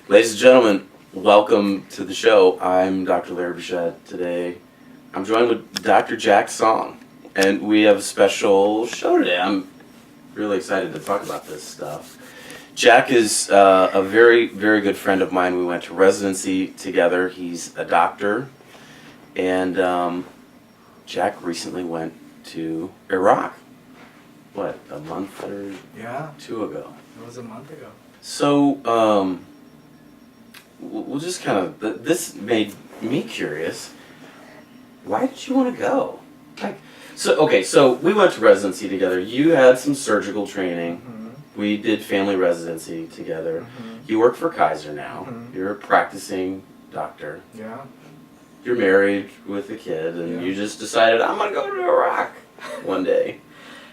Ladies and gentlemen, welcome to the show. I'm Dr. Larry Burchett. Today, I'm joined with Dr. Jack Song, and we have a special show today. I'm really excited to talk about this stuff. Jack is a very, very good friend of mine. We went to residency together. He's a doctor, and Jack recently went to Iraq. What, a month or two ago? It was a month ago. So, we'll just kind of, this made me curious. Why did you want to go? So we went to residency together. You had some surgical training. Mm-hmm. We did family residency together. Mm-hmm. You work for Kaiser now. Mm-hmm. You're a practicing doctor. Yeah. You're married with a kid, and Yeah. you just decided, I'm going to go to Iraq one day.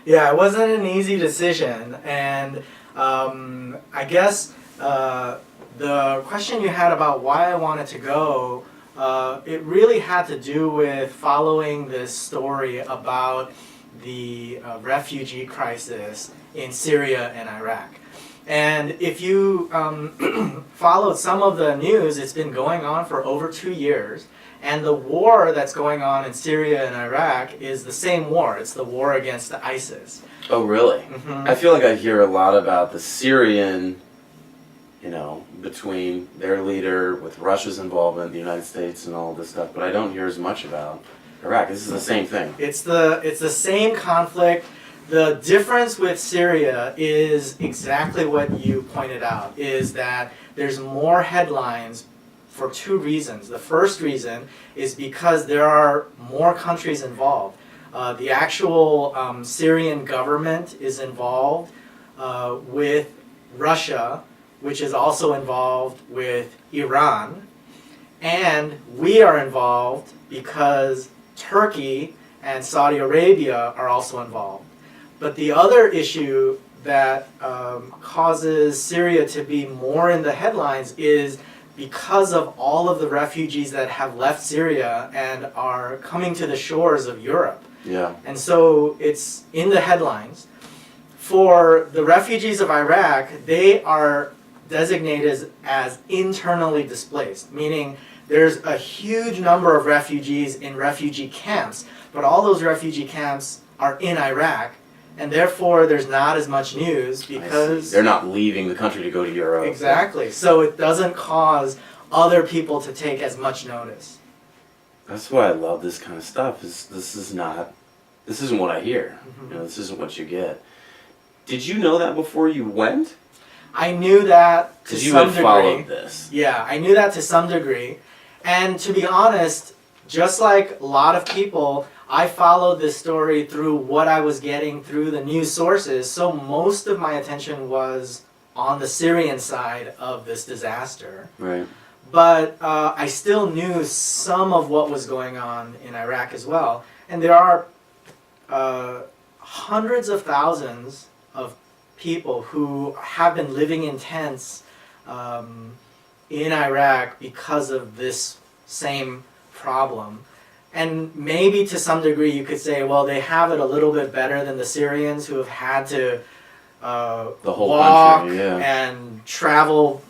Yeah, it wasn't an easy decision, and I guess the question you had about why I wanted to go, it really had to do with following this story about the refugee crisis in Syria and Iraq. And if you followed some of the news, it's been going on for over 2 years. And the war that's going on in Syria and Iraq is the same war. It's the war against ISIS. Oh, really? Mm-hmm. I feel like I hear a lot about the Syrian, between their leader, with Russia's involvement, the United States and all this stuff, but I don't hear as much about Iraq. This is the same thing. It's the same conflict. The difference with Syria is exactly what you pointed out, is that there's more headlines for two reasons. The first reason is because there are more countries involved. The actual Syrian government is involved with Russia, which is also involved with Iran, and we are involved because Turkey and Saudi Arabia are also involved. But the other issue that causes Syria to be more in the headlines is because of all of the refugees that have left Syria and are coming to the shores of Europe. Yeah. And so it's in the headlines. For the refugees of Iraq, they are designated as internally displaced, meaning there's a huge number of refugees in refugee camps, but all those refugee camps are in Iraq, and therefore there's not as much news because they're not leaving the country to go to Europe. Exactly. So it doesn't cause other people to take as much notice. That's why I love this kind of stuff. This isn't what I hear. Mm-hmm. This isn't what you get. Did you know that before you went? I knew that to Because you some had degree. followed this. Yeah, I knew that to some degree. And to be honest, just like a lot of people, I followed this story through what I was getting through the news sources, so most of my attention was on the Syrian side of this disaster. Right. But I still knew some of what was going on in Iraq as well. And there are hundreds of thousands of people who have been living in tents in Iraq because of this same problem. And maybe to some degree you could say, well, they have it a little bit better than the Syrians who have had to The whole walk country, yeah. and travel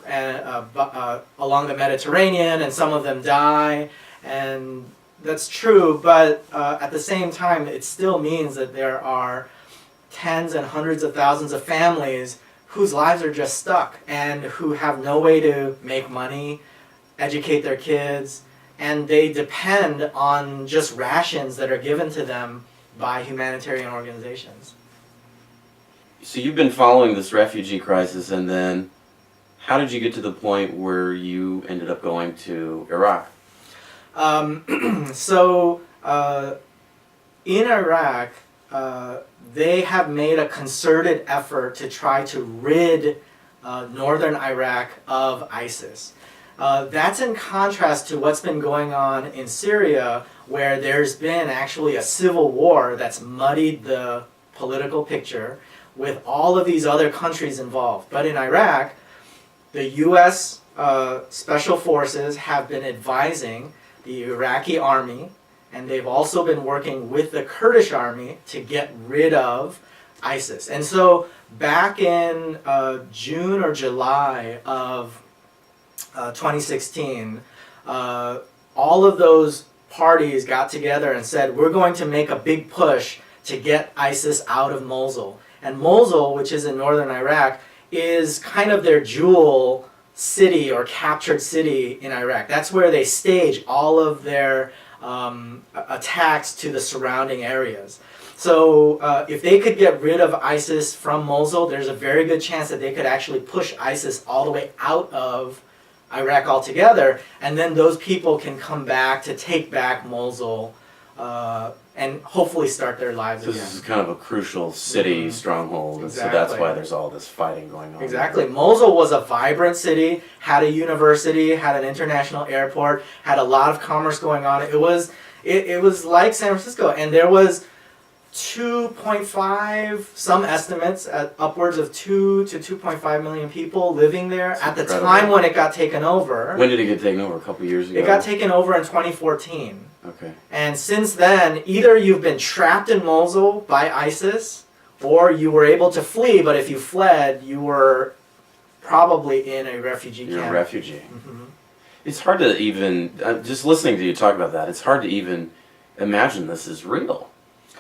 along the Mediterranean, and some of them die. And that's true, but at the same time, it still means that there are tens and hundreds of thousands of families whose lives are just stuck and who have no way to make money, educate their kids, and they depend on just rations that are given to them by humanitarian organizations. So you've been following this refugee crisis, and then how did you get to the point where you ended up going to Iraq? In Iraq, they have made a concerted effort to try to rid northern Iraq of ISIS. That's in contrast to what's been going on in Syria, where there's been actually a civil war that's muddied the political picture with all of these other countries involved. But in Iraq, the U.S. Special Forces have been advising the Iraqi army, and they've also been working with the Kurdish army to get rid of ISIS. And so back in June or July of 2016, all of those parties got together and said, we're going to make a big push to get ISIS out of Mosul. And Mosul, which is in northern Iraq, is kind of their jewel city or captured city in Iraq. That's where they stage all of their attacks to the surrounding areas. So if they could get rid of ISIS from Mosul, there's a very good chance that they could actually push ISIS all the way out of Iraq altogether, and then those people can come back to take back Mosul and hopefully start their lives again. This is kind of a crucial city stronghold, and so that's why there's all this fighting going on. Exactly. Mosul was a vibrant city, had a university, had an international airport, had a lot of commerce going on. It was like San Francisco, and there was 2.5, some estimates, at upwards of 2 to 2.5 million people living there at the time when it got taken over. When did it get taken over? A couple years ago? It got taken over in 2014. Okay. And since then, either you've been trapped in Mosul by ISIS, or you were able to flee, but if you fled, you were probably in a refugee camp. You're a refugee. Mm-hmm. It's hard to even, just listening to you talk about that, it's hard to even imagine this is real.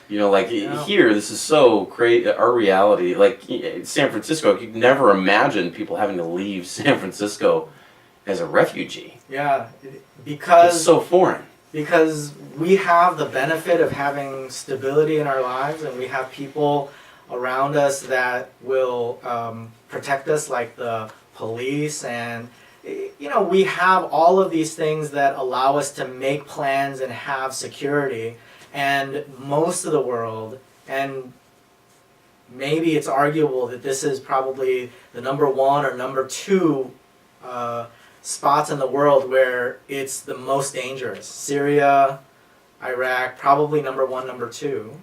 You know, like here, this is so crazy. Our reality, like San Francisco, you could never imagine people having to leave San Francisco as a refugee. Yeah, because it's so foreign. Because we have the benefit of having stability in our lives, and we have people around us that will protect us, like the police, and we have all of these things that allow us to make plans and have security. And most of the world, and maybe it's arguable that this is probably the number one or number two spots in the world where it's the most dangerous. Syria, Iraq, probably number one, number two.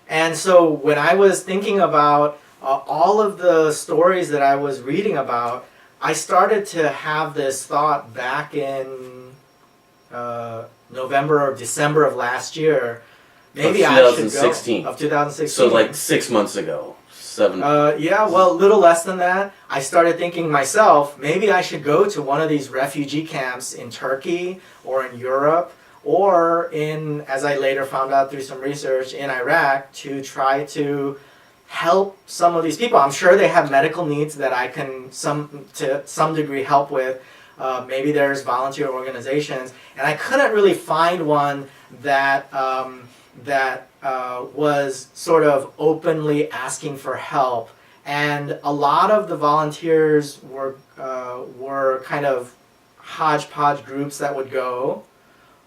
And so when I was thinking about all of the stories that I was reading about, I started to have this thought back in November or December of last year. Maybe of 2016. Of 2016. So like 6 months ago. 7. Yeah, well, a little less than that. I started thinking myself, maybe I should go to one of these refugee camps in Turkey or in Europe or in, as I later found out through some research, in Iraq to try to help some of these people. I'm sure they have medical needs that I can to some degree help with. Maybe there's volunteer organizations, and I couldn't really find one that was sort of openly asking for help. And a lot of the volunteers were kind of hodgepodge groups that would go,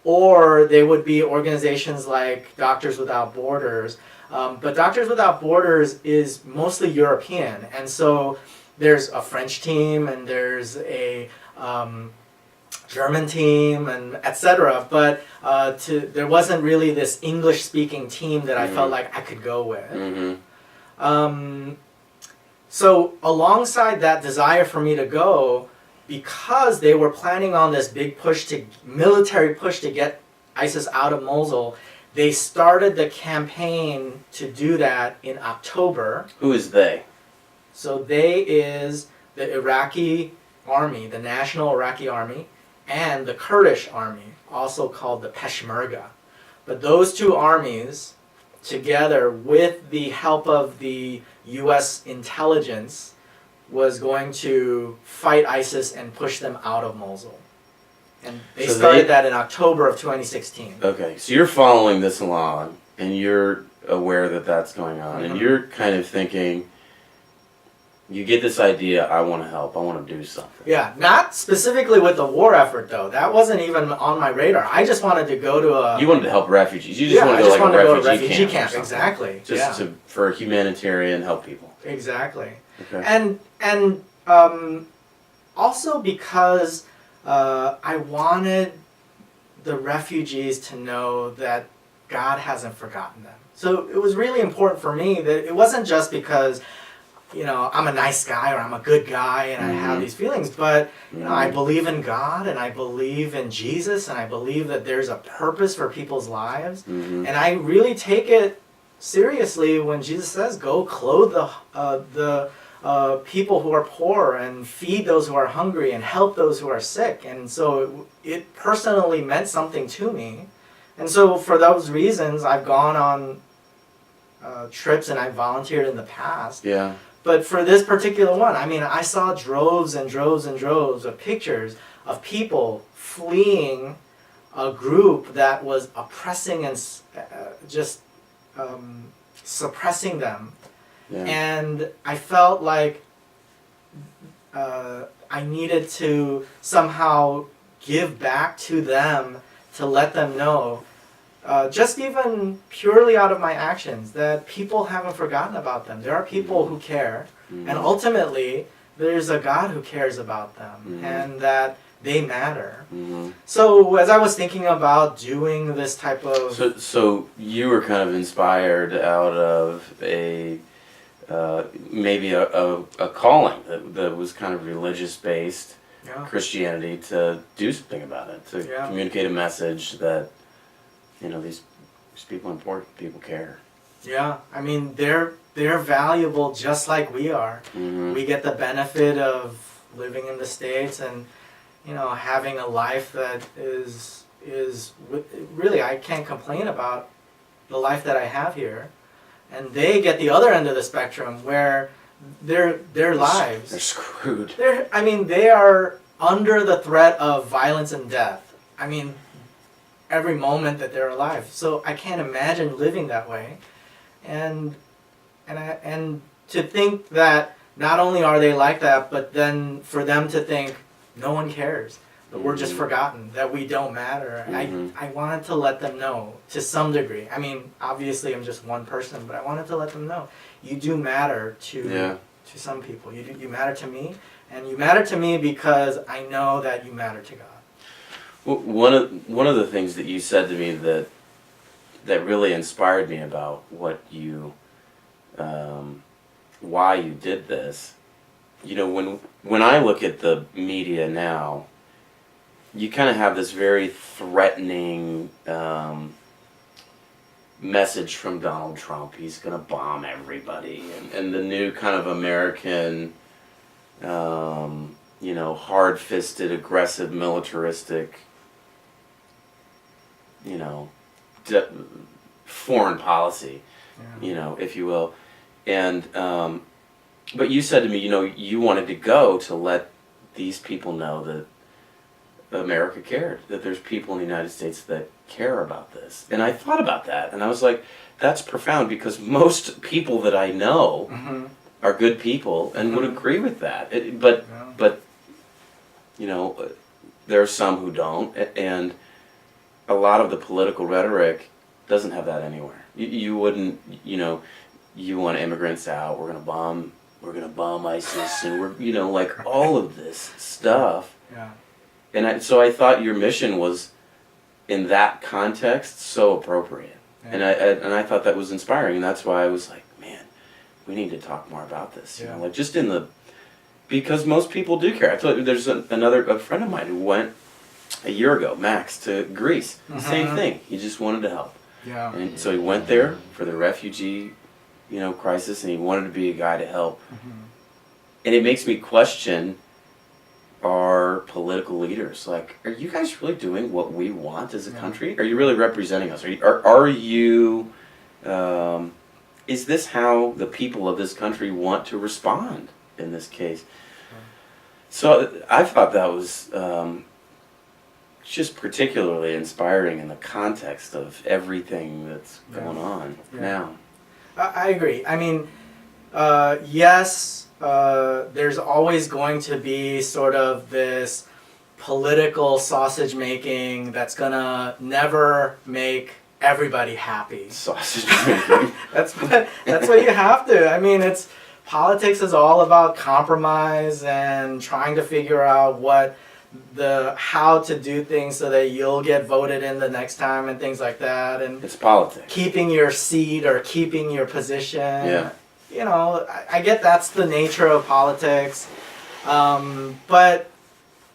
or they would be organizations like Doctors Without Borders. But Doctors Without Borders is mostly European, and so there's a French team and there's a German team and etc. But there wasn't really this English-speaking team that I felt like I could go with. Mm-hmm. So alongside that desire for me to go, because they were planning on this big military push to get ISIS out of Mosul, they started the campaign to do that in October. Who is they? So they is the Iraqi army, the National Iraqi Army, and the Kurdish army, also called the Peshmerga. But those two armies, together with the help of the U.S. intelligence, was going to fight ISIS and push them out of Mosul. And they started that in October of 2016. Okay, so you're following this along, and you're aware that that's going on, and you're kind of thinking, you get this idea, I want to help, I want to do something. Yeah, not specifically with the war effort, though. That wasn't even on my radar. I just wanted to go to a... You wanted to help refugees. You just wanted to go to a refugee camp. Exactly. Just for humanitarian help people. Exactly. Okay. And also because I wanted the refugees to know that God hasn't forgotten them. So it was really important for me that it wasn't just because, I'm a nice guy or I'm a good guy and I have these feelings, but I believe in God and I believe in Jesus and I believe that there's a purpose for people's lives. And I really take it seriously when Jesus says, go clothe the people who are poor and feed those who are hungry and help those who are sick. And so it personally meant something to me. And so for those reasons, I've gone on trips and I volunteered in the past. Yeah. But for this particular one, I mean, I saw droves and droves and droves of pictures of people fleeing a group that was oppressing and just suppressing them. Yeah. And I felt like I needed to somehow give back to them to let them know, just even purely out of my actions, that people haven't forgotten about them. There are people who care, and ultimately there's a God who cares about them, and that they matter. So as I was thinking about doing this type of... So you were kind of inspired out of maybe a calling that was kind of religious based, Christianity, to do something about it, to communicate a message that, you know, these people are important, people care. Yeah, I mean, they're valuable just like we are. We get the benefit of living in the States and, you know, having a life that is really, I can't complain about the life that I have here. And they get the other end of the spectrum where their lives... They're screwed. They are under the threat of violence and death. I mean, every moment that they're alive. So I can't imagine living that way. And to think that not only are they like that, but then for them to think no one cares, that we're just forgotten, that we don't matter. I wanted to let them know to some degree. I mean, obviously I'm just one person, but I wanted to let them know you do matter to some people. You matter to me, and you matter to me because I know that you matter to God. Well, one of the things that you said to me that really inspired me about what you why you did this. You know, when I look at the media now, you kind of have this very threatening message from Donald Trump. He's going to bomb everybody, and the new kind of American, you know, hard-fisted, aggressive, militaristic, you know, foreign policy, you know, if you will. And but you said to me, you know, you wanted to go to let these people know that America cared, that there's people in the United States that care about this. And I thought about that, and I was like, that's profound, because most people that I know are good people and would agree with that. But you know, there are some who don't, and a lot of the political rhetoric doesn't have that anywhere. You wouldn't, you know, you want immigrants out, we're gonna bomb ISIS, and we're, you know, like all of this stuff. And so I thought your mission was, in that context, so appropriate. And I thought that was inspiring, and that's why I was like, man, we need to talk more about this. You know, like just because most people do care. I told you, there's a friend of mine who went a year ago, Max, to Greece. Same thing. He just wanted to help. And so he went there for the refugee, you know, crisis, and he wanted to be a guy to help. And it makes me question our political leaders. Like, are you guys really doing what we want as a country? Are you really representing us? Are you is this how the people of this country want to respond in this case? So I thought that was just particularly inspiring in the context of everything that's going on now. I agree. I mean, yes, there's always going to be sort of this political sausage making that's gonna never make everybody happy. Sausage making. That's what you have to. I mean, politics is all about compromise and trying to figure out how to do things so that you'll get voted in the next time and things like that. And it's politics. Keeping your seat or keeping your position. Yeah. You know, I get that's the nature of politics. But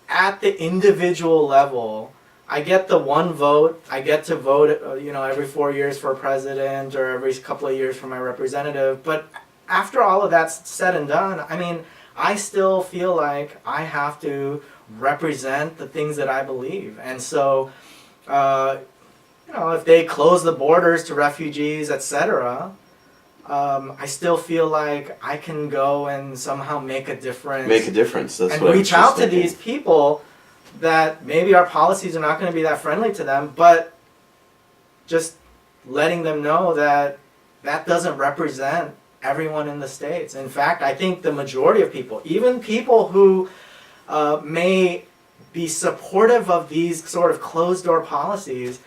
at the individual level, I get the one vote. I get to vote, you know, every 4 years for president or every couple of years for my representative. But after all of that's said and done, I mean, I still feel like I have to represent the things that I believe. And so, if they close the borders to refugees, etc., I still feel like I can go and somehow make a difference. Make a difference. That's and what I was reach just out to thinking. these people that maybe our policies are not going to be that friendly to them, but just letting them know that that doesn't represent everyone in the States. In fact, I think the majority of people, even people who may be supportive of these sort of closed-door policies,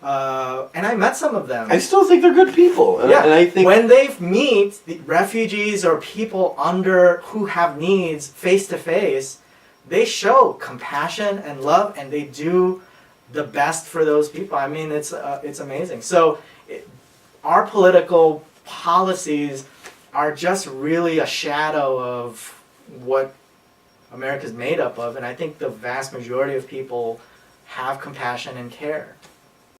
and I met some of them. I still think they're good people. And, Yeah, and I think when they meet the refugees or people who have needs face to face, they show compassion and love, and they do the best for those people. I mean, it's amazing. So, our political policies are just really a shadow of what America's made up of, and I think the vast majority of people have compassion and care.